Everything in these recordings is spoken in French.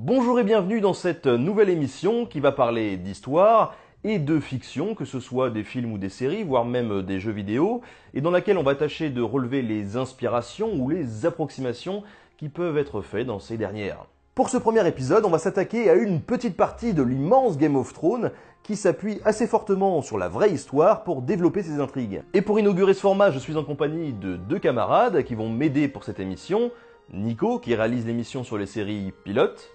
Bonjour et bienvenue dans cette nouvelle émission qui va parler d'histoire et de fiction, que ce soit des films ou des séries, voire même des jeux vidéo, et dans laquelle on va tâcher de relever les inspirations ou les approximations qui peuvent être faites dans ces dernières. Pour ce premier épisode, on va s'attaquer à une petite partie de l'immense Game of Thrones qui s'appuie assez fortement sur la vraie histoire pour développer ses intrigues. Et pour inaugurer ce format, je suis en compagnie de deux camarades qui vont m'aider pour cette émission. Nico, qui réalise l'émission sur les séries pilotes.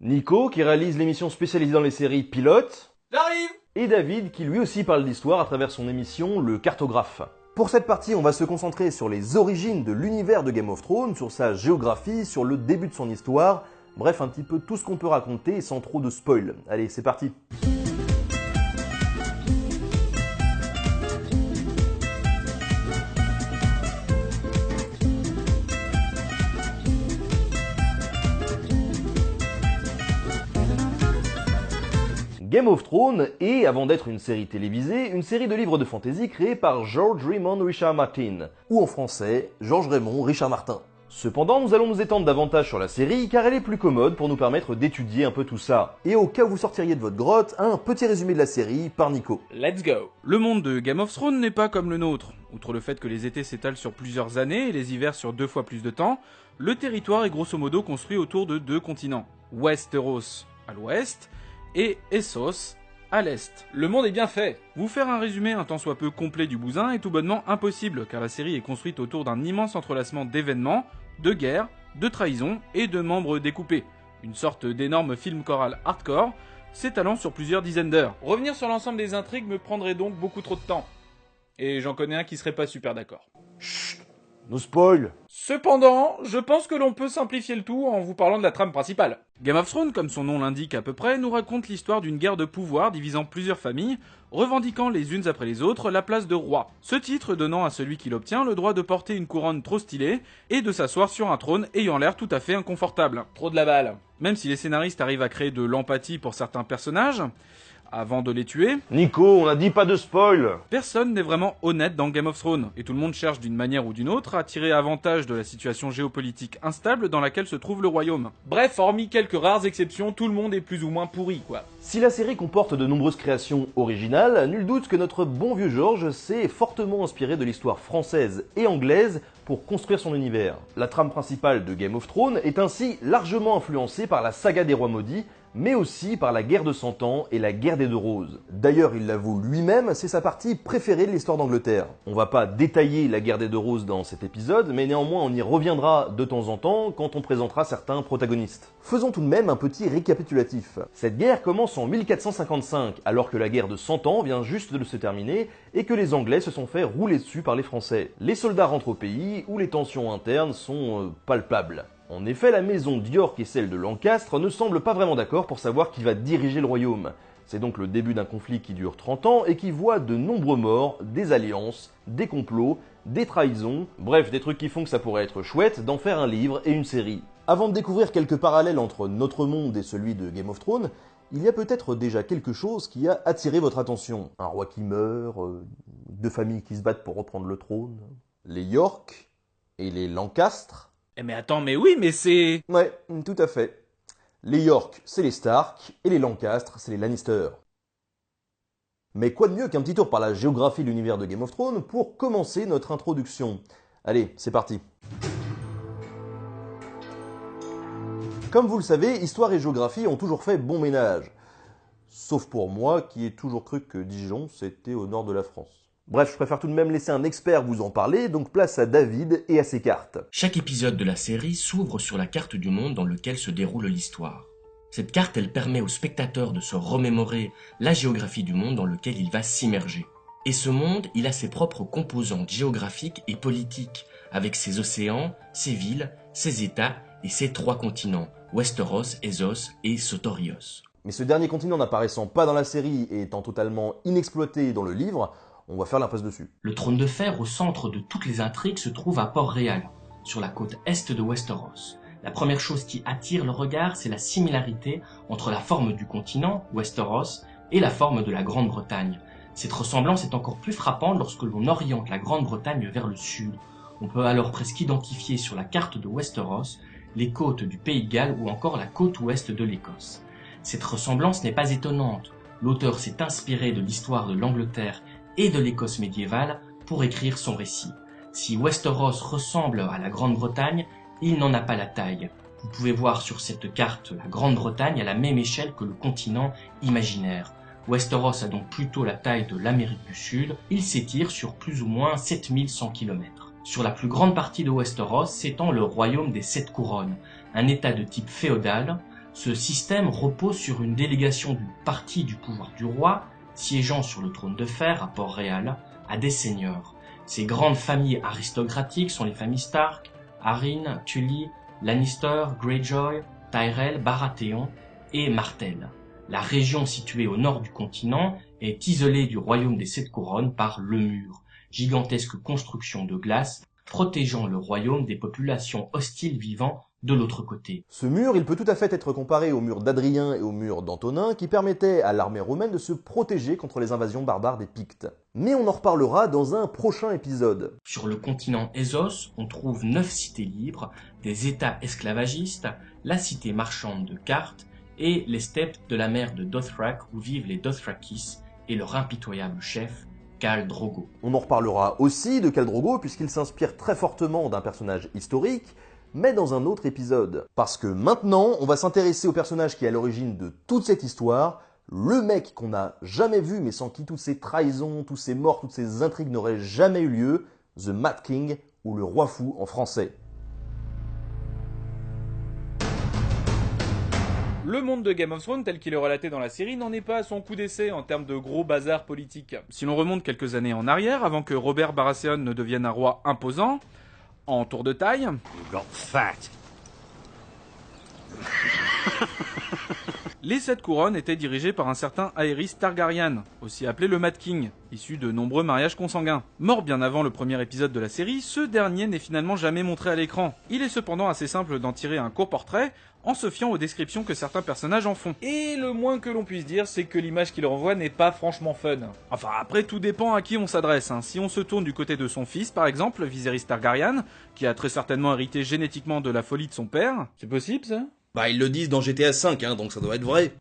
Nico, qui réalise l'émission spécialisée dans les séries pilotes. J'arrive! Et David, qui lui aussi parle d'histoire à travers son émission Le Cartographe. Pour cette partie, on va se concentrer sur les origines de l'univers de Game of Thrones, sur sa géographie, sur le début de son histoire, bref, un petit peu tout ce qu'on peut raconter sans trop de spoil. Allez, c'est parti! Game of Thrones est, avant d'être une série télévisée, une série de livres de fantasy créée par George Raymond Richard Martin, ou en français, Georges Raymond Richard Martin. Cependant, nous allons nous étendre davantage sur la série car elle est plus commode pour nous permettre d'étudier un peu tout ça. Et au cas où vous sortiriez de votre grotte, un petit résumé de la série par Nico. Let's go! Le monde de Game of Thrones n'est pas comme le nôtre. Outre le fait que les étés s'étalent sur plusieurs années et les hivers sur 2 fois plus de temps, le territoire est grosso modo construit autour de 2 continents. Westeros à l'ouest et Essos à l'est. Le monde est bien fait! Vous faire un résumé un tant soit peu complet du bousin est tout bonnement impossible, car la série est construite autour d'un immense entrelacement d'événements, de guerres, de trahisons et de membres découpés. Une sorte d'énorme film choral hardcore, s'étalant sur plusieurs dizaines d'heures. Revenir sur l'ensemble des intrigues me prendrait donc beaucoup trop de temps. Et j'en connais un qui serait pas super d'accord. Chut, no spoil. Cependant, je pense que l'on peut simplifier le tout en vous parlant de la trame principale. Game of Thrones, comme son nom l'indique à peu près, nous raconte l'histoire d'une guerre de pouvoir divisant plusieurs familles, revendiquant les unes après les autres la place de roi. Ce titre donnant à celui qui l'obtient le droit de porter une couronne trop stylée et de s'asseoir sur un trône ayant l'air tout à fait inconfortable. Trop de la balle. Même si les scénaristes arrivent à créer de l'empathie pour certains personnages, avant de les tuer, Nico, on a dit pas de spoil. personne n'est vraiment honnête dans Game of Thrones, et tout le monde cherche d'une manière ou d'une autre à tirer avantage de la situation géopolitique instable dans laquelle se trouve le royaume. Bref, hormis quelques rares exceptions, tout le monde est plus ou moins pourri, quoi. Si la série comporte de nombreuses créations originales, nul doute que notre bon vieux George s'est fortement inspiré de l'histoire française et anglaise pour construire son univers. La trame principale de Game of Thrones est ainsi largement influencée par la saga des Rois Maudits, mais aussi par la guerre de 100 ans et la guerre des Deux Roses. D'ailleurs, il l'avoue lui-même, c'est sa partie préférée de l'histoire d'Angleterre. On va pas détailler la guerre des Deux Roses dans cet épisode, mais néanmoins on y reviendra de temps en temps quand on présentera certains protagonistes. Faisons tout de même un petit récapitulatif. Cette guerre commence en 1455, alors que la guerre de 100 ans vient juste de se terminer et que les Anglais se sont fait rouler dessus par les Français. Les soldats rentrent au pays où les tensions internes sont palpables. En effet, la maison d'York et celle de Lancastre ne semblent pas vraiment d'accord pour savoir qui va diriger le royaume. C'est donc le début d'un conflit qui dure 30 ans et qui voit de nombreux morts, des alliances, des complots, des trahisons, bref, des trucs qui font que ça pourrait être chouette d'en faire un livre et une série. Avant de découvrir quelques parallèles entre notre monde et celui de Game of Thrones, il y a peut-être déjà quelque chose qui a attiré votre attention. Un roi qui meurt, 2 familles qui se battent pour reprendre le trône, les York et les Lancastre. Eh mais attends, mais oui, mais c'est... Ouais, tout à fait. Les York, c'est les Stark, et les Lancastre, c'est les Lannister. Mais quoi de mieux qu'un petit tour par la géographie de l'univers de Game of Thrones pour commencer notre introduction. Allez, c'est parti. Comme vous le savez, histoire et géographie ont toujours fait bon ménage. Sauf pour moi, qui ai toujours cru que Dijon, c'était au nord de la France. Bref, je préfère tout de même laisser un expert vous en parler, donc place à David et à ses cartes. Chaque épisode de la série s'ouvre sur la carte du monde dans lequel se déroule l'histoire. Cette carte, elle permet au spectateur de se remémorer la géographie du monde dans lequel il va s'immerger. Et ce monde, il a ses propres composantes géographiques et politiques, avec ses océans, ses villes, ses états et ses 3 continents, Westeros, Essos et Sotorios. Mais ce dernier continent n'apparaissant pas dans la série et étant totalement inexploité dans le livre, on va faire l'impasse dessus. Le trône de fer au centre de toutes les intrigues se trouve à Port-Réal, sur la côte est de Westeros. La première chose qui attire le regard, c'est la similarité entre la forme du continent, Westeros, et la forme de la Grande-Bretagne. Cette ressemblance est encore plus frappante lorsque l'on oriente la Grande-Bretagne vers le sud. On peut alors presque identifier sur la carte de Westeros les côtes du Pays de Galles ou encore la côte ouest de l'Écosse. Cette ressemblance n'est pas étonnante. L'auteur s'est inspiré de l'histoire de l'Angleterre et de l'Écosse médiévale pour écrire son récit. Si Westeros ressemble à la Grande-Bretagne, il n'en a pas la taille. Vous pouvez voir sur cette carte la Grande-Bretagne à la même échelle que le continent imaginaire. Westeros a donc plutôt la taille de l'Amérique du Sud. Il s'étire sur plus ou moins 7100 km. Sur la plus grande partie de Westeros s'étend le royaume des Sept Couronnes, un état de type féodal. Ce système repose sur une délégation d'une partie du pouvoir du roi, siégeant sur le trône de fer à Port-Réal, à des seigneurs. Ces grandes familles aristocratiques sont les familles Stark, Arryn, Tully, Lannister, Greyjoy, Tyrell, Baratheon et Martell. La région située au nord du continent est isolée du royaume des Sept Couronnes par le Mur, gigantesque construction de glace protégeant le royaume des populations hostiles vivant de l'autre côté. Ce mur, il peut tout à fait être comparé au mur d'Adrien et au mur d'Antonin qui permettaient à l'armée romaine de se protéger contre les invasions barbares des Pictes. Mais on en reparlera dans un prochain épisode. Sur le continent Essos, on trouve 9 cités libres, des états esclavagistes, la cité marchande de Qarth et les steppes de la mer de Dothrak où vivent les Dothrakis et leur impitoyable chef, Khal Drogo. On en reparlera aussi de Khal Drogo puisqu'il s'inspire très fortement d'un personnage historique, mais dans un autre épisode. Parce que maintenant, on va s'intéresser au personnage qui est à l'origine de toute cette histoire, le mec qu'on n'a jamais vu mais sans qui toutes ces trahisons, tous ces morts, toutes ces intrigues n'auraient jamais eu lieu, The Mad King ou le Roi Fou en français. Le monde de Game of Thrones, tel qu'il est relaté dans la série, n'en est pas à son coup d'essai en termes de gros bazar politique. Si l'on remonte quelques années en arrière, avant que Robert Baratheon ne devienne un roi imposant, en tour de taille, les Sept Couronnes étaient dirigées par un certain Aerys Targaryen, aussi appelé le Mad King, issu de nombreux mariages consanguins. Mort bien avant le premier épisode de la série, ce dernier n'est finalement jamais montré à l'écran. Il est cependant assez simple d'en tirer un court portrait, en se fiant aux descriptions que certains personnages en font. Et le moins que l'on puisse dire, c'est que l'image qu'il renvoie n'est pas franchement fun. Enfin, après, tout dépend à qui on s'adresse. Si on se tourne du côté de son fils, par exemple, Viserys Targaryen, qui a très certainement hérité génétiquement de la folie de son père... C'est possible, ça ? Bah ils le disent dans GTA V, donc ça doit être vrai.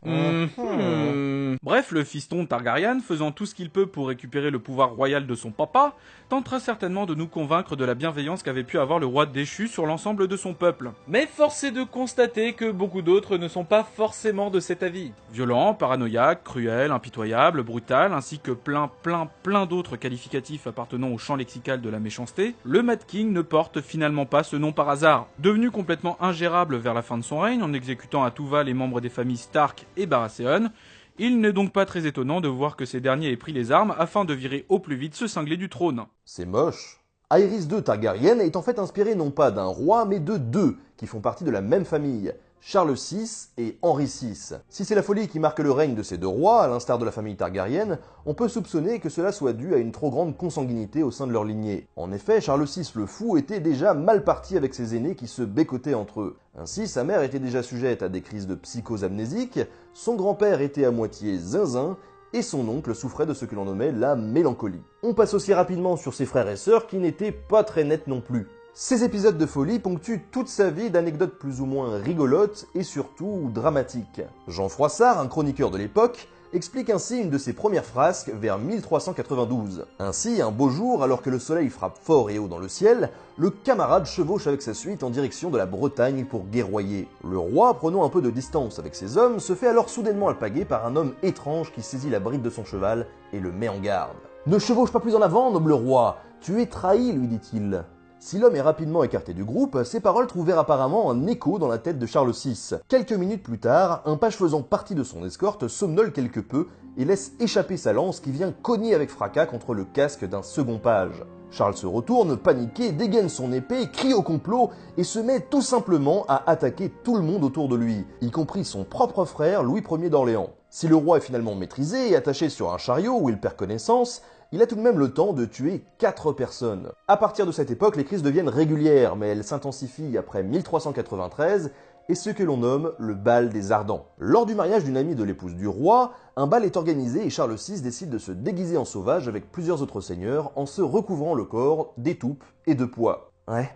Bref, le fiston Targaryen, faisant tout ce qu'il peut pour récupérer le pouvoir royal de son papa, tentera certainement de nous convaincre de la bienveillance qu'avait pu avoir le roi déchu sur l'ensemble de son peuple. Mais force est de constater que beaucoup d'autres ne sont pas forcément de cet avis. Violent, paranoïaque, cruel, impitoyable, brutal, ainsi que plein d'autres qualificatifs appartenant au champ lexical de la méchanceté, le Mad King ne porte finalement pas ce nom par hasard. Devenu complètement ingérable vers la fin de son règne, en exécutant à tout va les membres des familles Stark et Baratheon, il n'est donc pas très étonnant de voir que ces derniers aient pris les armes afin de virer au plus vite ce cinglé du trône. C'est moche. Aerys II Targaryen est en fait inspiré non pas d'un roi mais de deux qui font partie de la même famille, Charles VI et Henri VI. Si c'est la folie qui marque le règne de ces deux rois, à l'instar de la famille Targaryen, on peut soupçonner que cela soit dû à une trop grande consanguinité au sein de leur lignée. En effet, Charles VI le Fou était déjà mal parti avec ses aînés qui se bécotaient entre eux. Ainsi, sa mère était déjà sujette à des crises de psychose amnésique, son grand-père était à moitié zinzin, et son oncle souffrait de ce que l'on nommait la mélancolie. On passe aussi rapidement sur ses frères et sœurs qui n'étaient pas très nets non plus. Ces épisodes de folie ponctuent toute sa vie d'anecdotes plus ou moins rigolotes et surtout dramatiques. Jean Froissart, un chroniqueur de l'époque, explique ainsi une de ses premières frasques vers 1392. Ainsi, un beau jour, alors que le soleil frappe fort et haut dans le ciel, le camarade chevauche avec sa suite en direction de la Bretagne pour guerroyer. Le roi, prenant un peu de distance avec ses hommes, se fait alors soudainement alpaguer par un homme étrange qui saisit la bride de son cheval et le met en garde. « Ne chevauche pas plus en avant, noble roi, tu es trahi, lui dit-il. » Si l'homme est rapidement écarté du groupe, ces paroles trouvèrent apparemment un écho dans la tête de Charles VI. Quelques minutes plus tard, un page faisant partie de son escorte somnole quelque peu et laisse échapper sa lance qui vient cogner avec fracas contre le casque d'un second page. Charles se retourne, paniqué, dégaine son épée, crie au complot et se met tout simplement à attaquer tout le monde autour de lui, y compris son propre frère Louis Ier d'Orléans. Si le roi est finalement maîtrisé et attaché sur un chariot où il perd connaissance, il a tout de même le temps de tuer 4 personnes. À partir de cette époque, les crises deviennent régulières, mais elles s'intensifient après 1393 et ce que l'on nomme le bal des Ardents. Lors du mariage d'une amie de l'épouse du roi, un bal est organisé et Charles VI décide de se déguiser en sauvage avec plusieurs autres seigneurs en se recouvrant le corps d'étoupes et de pois. Ouais.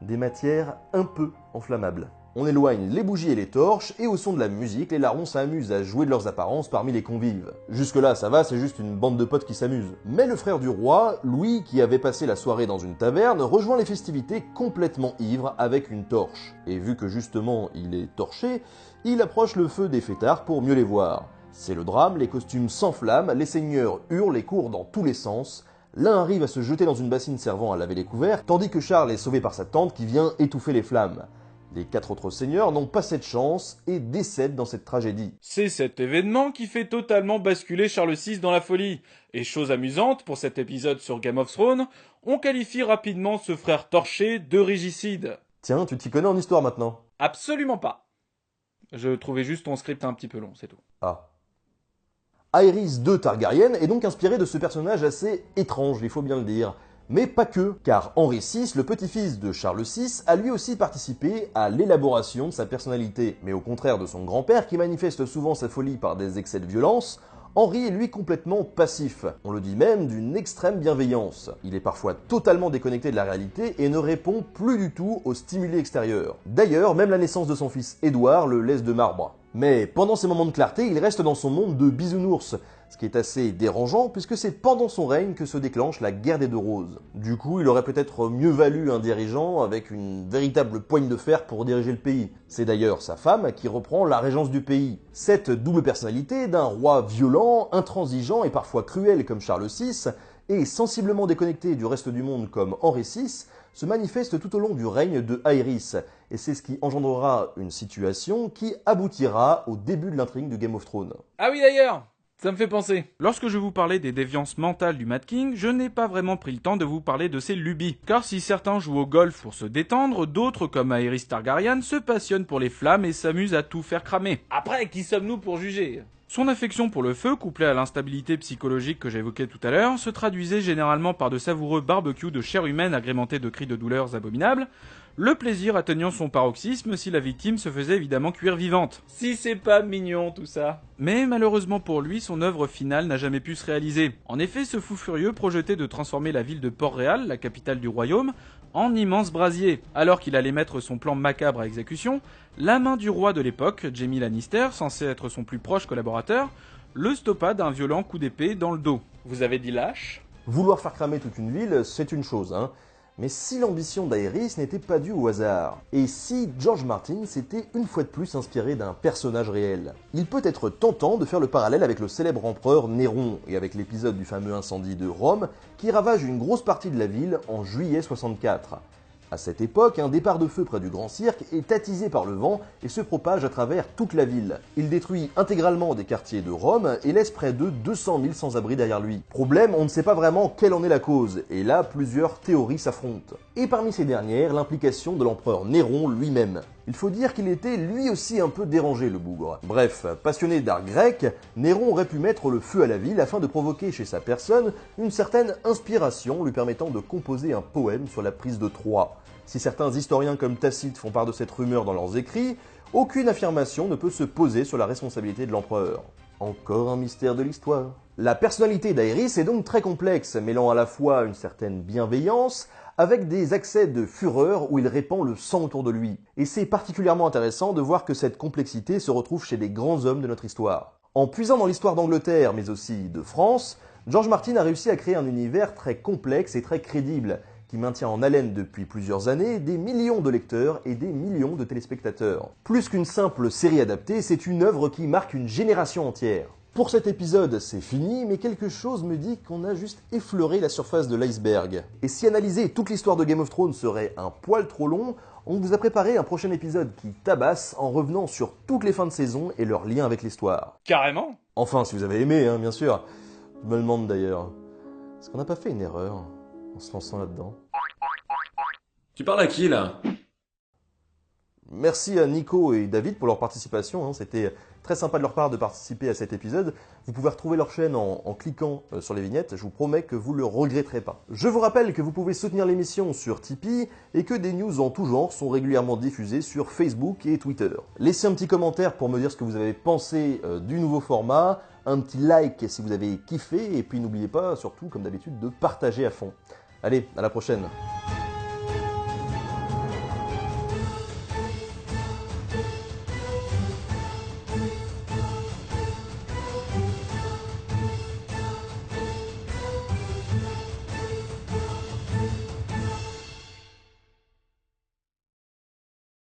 des matières un peu inflammables. On éloigne les bougies et les torches, et au son de la musique, les larrons s'amusent à jouer de leurs apparences parmi les convives. Jusque-là, ça va, c'est juste une bande de potes qui s'amusent. Mais le frère du roi, Louis, qui avait passé la soirée dans une taverne, rejoint les festivités complètement ivre avec une torche. Et vu que justement il est torché, il approche le feu des fêtards pour mieux les voir. C'est le drame, les costumes s'enflamment, les seigneurs hurlent et courent dans tous les sens. L'un arrive à se jeter dans une bassine servant à laver les couverts, tandis que Charles est sauvé par sa tante qui vient étouffer les flammes. Les 4 autres seigneurs n'ont pas cette chance et décèdent dans cette tragédie. C'est cet événement qui fait totalement basculer Charles VI dans la folie. Et chose amusante, pour cet épisode sur Game of Thrones, on qualifie rapidement ce frère torché de régicide. Tiens, tu t'y connais en histoire maintenant? Absolument pas. Je trouvais juste ton script un petit peu long, c'est tout. Ah. Aerys II Targaryen est donc inspiré de ce personnage assez étrange, il faut bien le dire. Mais pas que, car Henri VI, le petit-fils de Charles VI, a lui aussi participé à l'élaboration de sa personnalité. Mais au contraire de son grand-père, qui manifeste souvent sa folie par des excès de violence, Henri est lui complètement passif. On le dit même d'une extrême bienveillance. Il est parfois totalement déconnecté de la réalité et ne répond plus du tout aux stimuli extérieurs. D'ailleurs, même la naissance de son fils Édouard le laisse de marbre. Mais pendant ces moments de clarté, il reste dans son monde de bisounours, ce qui est assez dérangeant puisque c'est pendant son règne que se déclenche la guerre des 2 roses. Du coup, il aurait peut-être mieux valu un dirigeant avec une véritable poigne de fer pour diriger le pays. C'est d'ailleurs sa femme qui reprend la régence du pays. Cette double personnalité d'un roi violent, intransigeant et parfois cruel comme Charles VI, et sensiblement déconnecté du reste du monde comme Henri VI, se manifeste tout au long du règne de Aerys, et c'est ce qui engendrera une situation qui aboutira au début de l'intrigue de Game of Thrones. Ah oui d'ailleurs, ça me fait penser. Lorsque je vous parlais des déviances mentales du Mad King, je n'ai pas vraiment pris le temps de vous parler de ses lubies. Car si certains jouent au golf pour se détendre, d'autres, comme Aerys Targaryen, se passionnent pour les flammes et s'amusent à tout faire cramer. Après, qui sommes-nous pour juger ? Son affection pour le feu, couplée à l'instabilité psychologique que j'évoquais tout à l'heure, se traduisait généralement par de savoureux barbecues de chair humaine agrémentés de cris de douleurs abominables, le plaisir atteignant son paroxysme si la victime se faisait évidemment cuire vivante. Si c'est pas mignon tout ça. Mais malheureusement pour lui, son œuvre finale n'a jamais pu se réaliser. En effet, ce fou furieux projetait de transformer la ville de Port-Réal, la capitale du royaume, en immense brasier. Alors qu'il allait mettre son plan macabre à exécution, la main du roi de l'époque, Jaime Lannister, censé être son plus proche collaborateur, le stoppa d'un violent coup d'épée dans le dos. Vous avez dit lâche ? Vouloir faire cramer toute une ville, c'est une chose, hein. Mais si l'ambition d'Aerys n'était pas due au hasard, et si George Martin s'était une fois de plus inspiré d'un personnage réel, il peut être tentant de faire le parallèle avec le célèbre empereur Néron et avec l'épisode du fameux incendie de Rome qui ravage une grosse partie de la ville en juillet 64. À cette époque, un départ de feu près du Grand Cirque est attisé par le vent et se propage à travers toute la ville. Il détruit intégralement des quartiers de Rome et laisse près de 200 000 sans-abri derrière lui. Problème, on ne sait pas vraiment quelle en est la cause, et là, plusieurs théories s'affrontent. Et parmi ces dernières, l'implication de l'empereur Néron lui-même. Il faut dire qu'il était lui aussi un peu dérangé, le bougre. Bref, passionné d'art grec, Néron aurait pu mettre le feu à la ville afin de provoquer chez sa personne une certaine inspiration lui permettant de composer un poème sur la prise de Troie. Si certains historiens comme Tacite font part de cette rumeur dans leurs écrits, aucune affirmation ne peut se poser sur la responsabilité de l'empereur. Encore un mystère de l'histoire. La personnalité d'Aerys est donc très complexe, mêlant à la fois une certaine bienveillance, avec des accès de fureur où il répand le sang autour de lui. Et c'est particulièrement intéressant de voir que cette complexité se retrouve chez les grands hommes de notre histoire. En puisant dans l'histoire d'Angleterre, mais aussi de France, George Martin a réussi à créer un univers très complexe et très crédible, qui maintient en haleine depuis plusieurs années des millions de lecteurs et des millions de téléspectateurs. Plus qu'une simple série adaptée, c'est une œuvre qui marque une génération entière. Pour cet épisode, c'est fini, mais quelque chose me dit qu'on a juste effleuré la surface de l'iceberg. Et si analyser toute l'histoire de Game of Thrones serait un poil trop long, on vous a préparé un prochain épisode qui tabasse en revenant sur toutes les fins de saison et leurs liens avec l'histoire. Carrément. Enfin, si vous avez aimé, bien sûr. Je me le demande d'ailleurs. Est-ce qu'on n'a pas fait une erreur en se lançant là-dedans? Tu parles à qui, là? Merci à Nico et David pour leur participation, c'était très sympa de leur part de participer à cet épisode. Vous pouvez retrouver leur chaîne en cliquant sur les vignettes, je vous promets que vous ne le regretterez pas. Je vous rappelle que vous pouvez soutenir l'émission sur Tipeee et que des news en tout genre sont régulièrement diffusées sur Facebook et Twitter. Laissez un petit commentaire pour me dire ce que vous avez pensé du nouveau format, un petit like si vous avez kiffé, et puis n'oubliez pas, surtout comme d'habitude, de partager à fond. Allez, à la prochaine.